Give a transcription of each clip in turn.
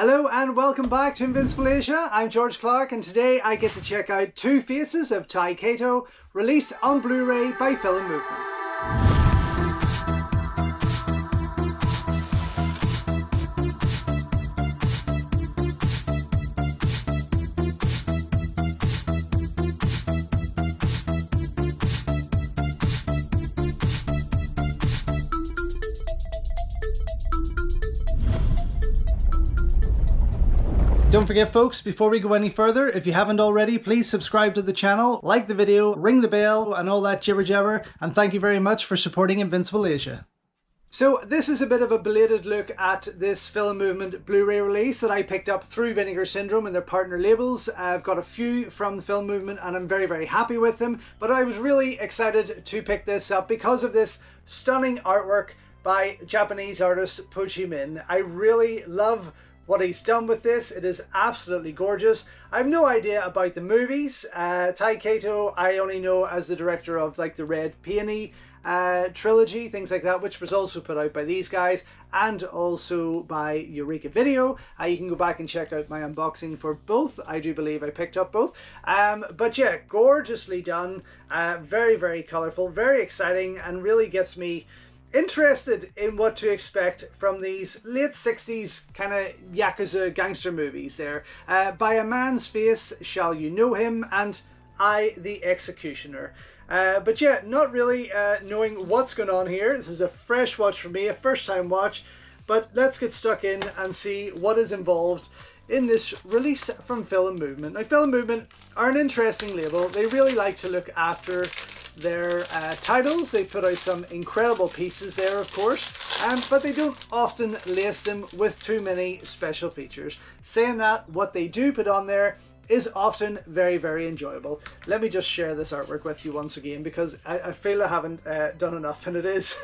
Hello and welcome back to Invincible Asia. I'm George Clark and today I get to check out Two Faces of Tai Kato, released on Blu-ray by Film Movement. Don't forget folks, before we go any further, if you haven't already, please subscribe to the channel, like the video, ring the bell and all that jibber jabber, and thank you very much for supporting Invincible Asia. So this is a bit of a belated look at this Film Movement Blu-ray release that I picked up through Vinegar Syndrome and their partner labels. I've got a few from the Film Movement and I'm very happy with them, but I was really excited to pick this up because of this stunning artwork by Japanese artist Pochi Min. I really love what he's done with this. It is absolutely gorgeous. I have no idea about the movies. Tai Kato I only know as the director of like the Red Peony trilogy, things like that, which was also put out by these guys and also by Eureka Video. You can go back and check out my unboxing for both. I do believe I picked up both. But yeah, gorgeously done. Very colourful, very exciting, and really gets me interested in what to expect from these late 60s kind of Yakuza gangster movies there. By a Man's Face Shall You Know Him and I the Executioner. But yeah, not really knowing what's going on here. This is a fresh watch for me, a first time watch, but let's get stuck in and see what is involved in this release from Film Movement. Now, Film Movement are an interesting label. They really like to look after their titles. They put out some incredible pieces there, of course, but they don't often lace them with too many special features. Saying that, what they do put on there is often very enjoyable. Let me just share this artwork with you once again because I feel I haven't done enough, and it is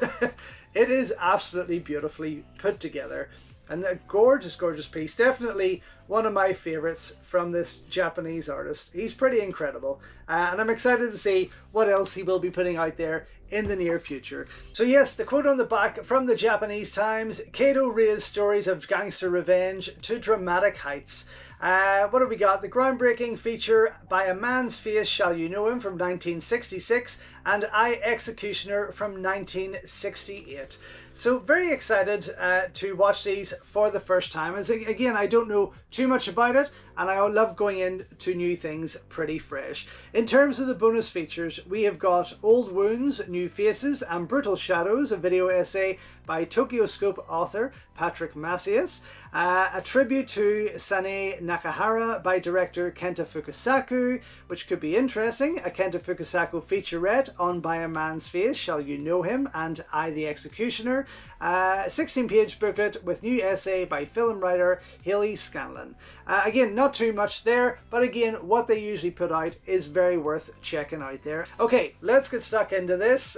it is absolutely beautifully put together. And a gorgeous piece. Definitely one of my favorites from this Japanese artist. He's pretty incredible. And I'm excited to see what else he will be putting out there in the near future. So yes, the quote on the back from the Japanese Times: Kato raised stories of gangster revenge to dramatic heights. What have we got? The groundbreaking feature By a Man's Face Shall You Know Him from 1966 and I Executioner from 1968. So very excited to watch these for the first time. As again, I don't know too much about it and I love going into new things pretty fresh. In terms of the bonus features, we have got Old Wounds, New Faces and Brutal Shadows, a video essay by Tokyo Scope author Patrick Macias, a tribute to Sanae Nakahara by director Kenta Fukasaku, which could be interesting, a Kenta Fukasaku featurette on By a Man's Face Shall You Know Him and I the Executioner, a 16-page booklet with new essay by film writer Haley Scanlon. Again, not too much there, but again, what they usually put out is very worth checking out there. Okay, let's get stuck into this.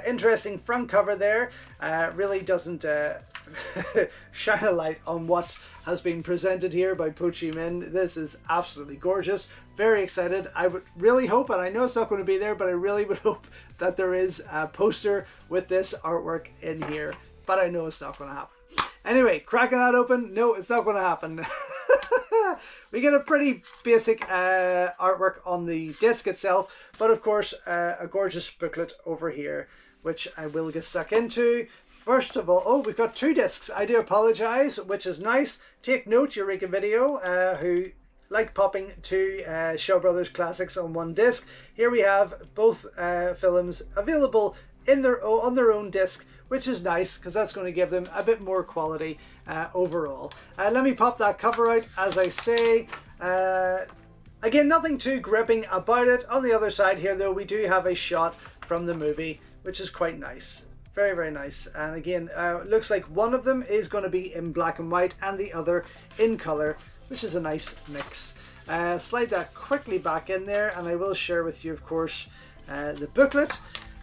Interesting front cover there. Really doesn't shine a light on what has been presented here by Pochi Min. This is absolutely gorgeous. Very excited. I would really hope, and I know it's not going to be there, but I really would hope that there is a poster with this artwork in here, but I know it's not going to happen. Anyway, cracking that open, no, it's not going to happen. We get a pretty basic artwork on the disc itself, but of course a gorgeous booklet over here, which I will get stuck into. First of all, oh, we've got two discs. I do apologize, which is nice. Take note, Eureka Video, who like popping two Shaw Brothers classics on one disc. Here we have both films available in on their own disc, which is nice because that's going to give them a bit more quality overall. Let me pop that cover out. As I say, again, nothing too gripping about it. On the other side here, though, we do have a shot from the movie, which is quite nice. Very nice. And again, looks like one of them is going to be in black and white and the other in color, which is a nice mix. Slide that quickly back in there, and I will share with you, of course, the booklet,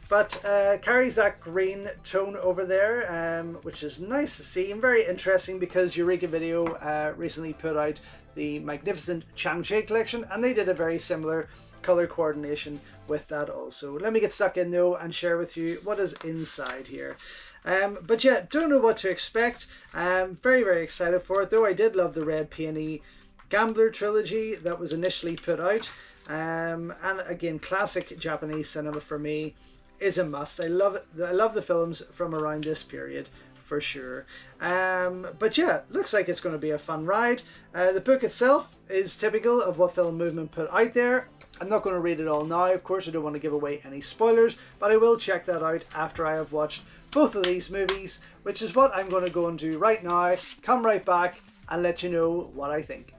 but carries that green tone over there, which is nice to see and very interesting because Eureka Video recently put out the magnificent Chang-Chi collection, and they did a very similar color coordination with that also. Let me get stuck in though and share with you what is inside here. But yeah, don't know what to expect. Very, very excited for it, though I did love the Red Peony Gambler trilogy that was initially put out. And again, classic Japanese cinema for me is a must. I love it. I love the films from around this period for sure. But yeah, looks like it's going to be a fun ride. The book itself is typical of what Film Movement put out there. I'm not going to read it all now. Of course, I don't want to give away any spoilers, but I will check that out after I have watched both of these movies, which is what I'm going to go and do right now. Come right back and let you know what I think.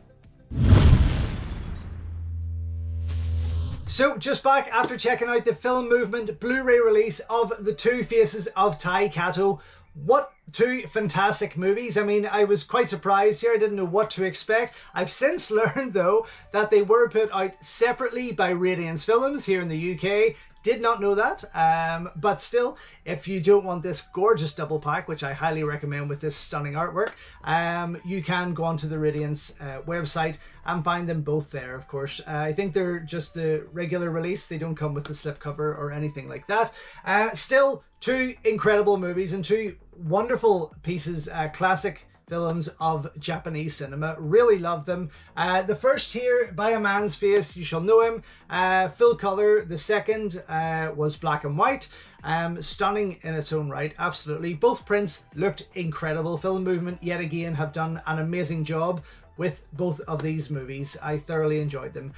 So just back after checking out the Film Movement Blu-ray release of The Two Faces of Tai Kato. What two fantastic movies. I mean, I was quite surprised here. I didn't know what to expect. I've since learned though that they were put out separately by Radiance Films here in the UK. Did not know that, but still, if you don't want this gorgeous double pack, which I highly recommend with this stunning artwork, you can go onto the Radiance website and find them both there, of course. I think they're just the regular release. They don't come with the slipcover or anything like that. Still, two incredible movies and two wonderful pieces, classic films of Japanese cinema. Really loved them. The first here, By a Man's Face, you shall know him, full color. The second was black and white. Stunning in its own right, absolutely. Both prints looked incredible. Film Movement yet again have done an amazing job with both of these movies. I thoroughly enjoyed them.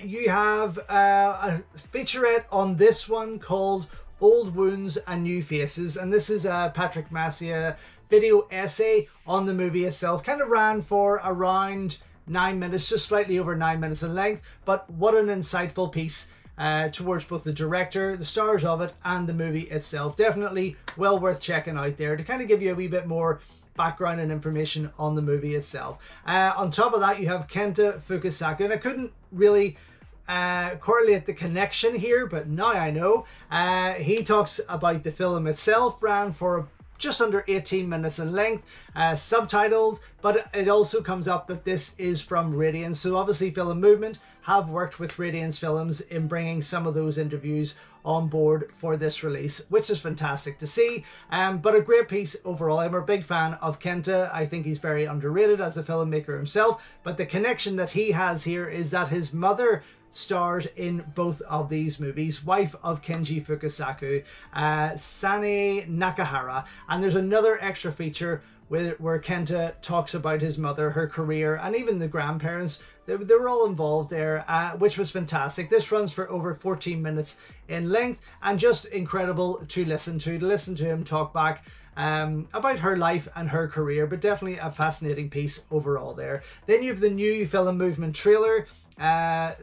You have a featurette on this one called Old Wounds and New Faces, and this is a Patrick Massia video essay on the movie itself. Kind of ran for around 9 minutes, just slightly over 9 minutes in length, but what an insightful piece towards both the director, the stars of it, and the movie itself. Definitely well worth checking out there to kind of give you a wee bit more background and information on the movie itself. On top of that, you have Kenta Fukasaku, and I couldn't really correlate the connection here, but now I know. He talks about the film itself, ran for just under 18 minutes in length, subtitled, but it also comes up that this is from Radiance. So obviously Film Movement have worked with Radiance Films in bringing some of those interviews on board for this release, which is fantastic to see. But a great piece overall. I'm a big fan of Kenta. I think he's very underrated as a filmmaker himself, but the connection that he has here is that his mother stars in both of these movies, wife of Kenji Fukasaku, Sanae Nakahara, and there's another extra feature where Kenta talks about his mother, her career, and even the grandparents. They were all involved there, which was fantastic. This runs for over 14 minutes in length and just incredible to listen to him talk back about her life and her career, but definitely a fascinating piece overall there. Then you have the new Film Movement trailer,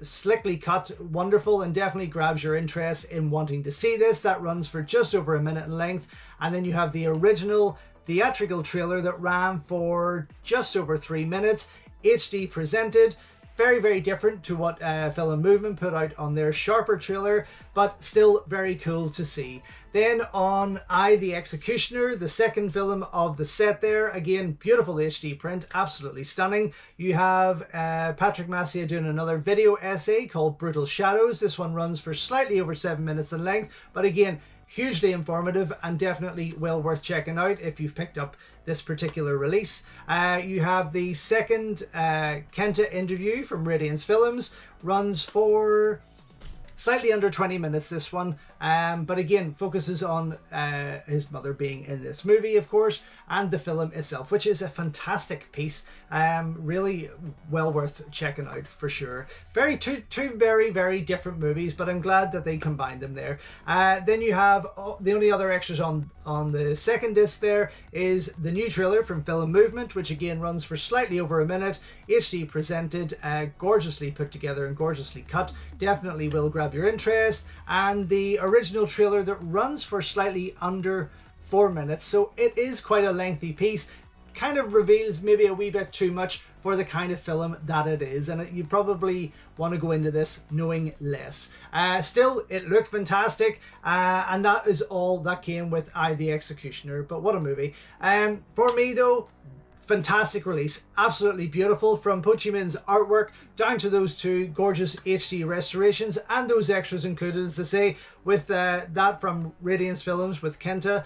slickly cut, wonderful, and definitely grabs your interest in wanting to see this. That runs for just over a minute in length. And then you have the original theatrical trailer that ran for just over 3 minutes, HD presented. Very, very different to what Film Movement put out on their sharper trailer, but still very cool to see. Then on I, the Executioner, the second film of the set there, again, beautiful HD print, absolutely stunning. You have Patrick Massia doing another video essay called Brutal Shadows. This one runs for slightly over 7 minutes in length, but again, hugely informative and definitely well worth checking out if you've picked up this particular release. You have the second Kenta interview from Radiance Films, runs for slightly under 20 minutes, this one, but again focuses on his mother being in this movie, of course, and the film itself, which is a fantastic piece. Really well worth checking out for sure. Two very, very different movies, but I'm glad that they combined them there. Then you have the only other extras on the second disc there is the new trailer from Film Movement, which again runs for slightly over a minute, HD presented, gorgeously put together and gorgeously cut. Definitely will grab your interest. And the original trailer that runs for slightly under 4 minutes, so it is quite a lengthy piece. Kind of reveals maybe a wee bit too much for the kind of film that it is, and you probably want to go into this knowing less. Still, it looked fantastic, and that is all that came with I, the Executioner. But what a movie. For me though, Fantastic release, absolutely beautiful, from Po Chi Minh's artwork down to those two gorgeous HD restorations and those extras included, as I say, with that from Radiance Films with Kenta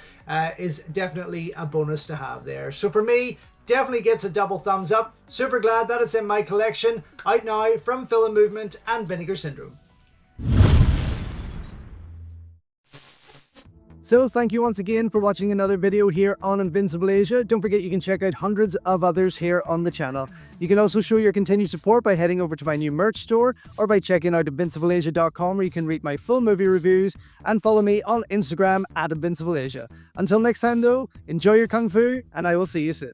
is definitely a bonus to have there. So for me, definitely gets a double thumbs up. Super glad that it's in my collection, out now from Film Movement and Vinegar Syndrome. So thank you once again for watching another video here on Invincible Asia. Don't forget you can check out hundreds of others here on the channel. You can also show your continued support by heading over to my new merch store or by checking out invincibleasia.com, where you can read my full movie reviews and follow me on Instagram at InvincibleAsia. Until next time though, enjoy your Kung Fu and I will see you soon.